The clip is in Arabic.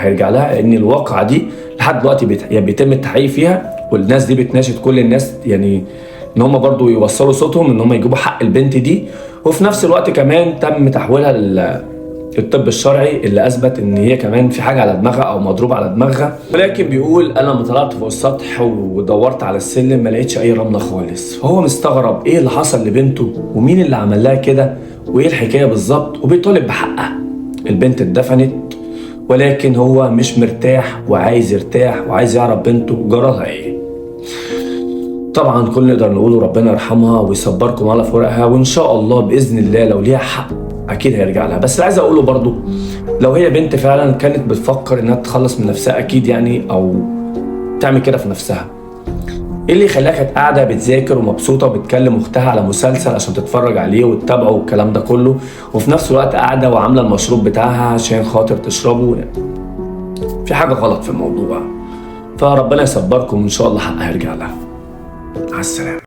هيرجع لها، لان الواقعه دي لحد دلوقتي بيتم التحقيق فيها، والناس دي بتناشد كل الناس يعني ان هم برضو يوصلوا صوتهم ان هم يجيبوا حق البنت دي. وفي نفس الوقت كمان تم تحويلها للطب الشرعي اللي اثبت ان هي كمان في حاجه على دماغها او مضروب على دماغها. ولكن بيقول انا لما طلعت فوق السطح ودورت على السلم ما لقيتش اي رمله خالص، فهو مستغرب ايه اللي حصل لبنته ومين اللي عمل لها كده وايه الحكايه بالظبط، وبيطالب بحقها. البنت اتدفنت ولكن هو مش مرتاح وعايز يرتاح وعايز يعرف بنته جرالها ايه. طبعا كل نقدر نقوله ربنا يرحمها ويصبركم على فراقها، وان شاء الله باذن الله لو ليها حق اكيد هيرجع لها. بس اللي عايز اقوله برضو لو هي بنت فعلا كانت بتفكر انها تتخلص من نفسها اكيد يعني، او تعمل كده في نفسها، ايه اللي يخليها كانت قاعده بتذاكر ومبسوطه وبتكلم اختها على مسلسل عشان تتفرج عليه وتتابعه والكلام ده كله، وفي نفس الوقت قاعده وعامله المشروب بتاعها عشان خاطر تشربه؟ في حاجه غلط في الموضوع. فربنا يصبركم وان شاء الله حقها هيرجع لها. مع السلامه.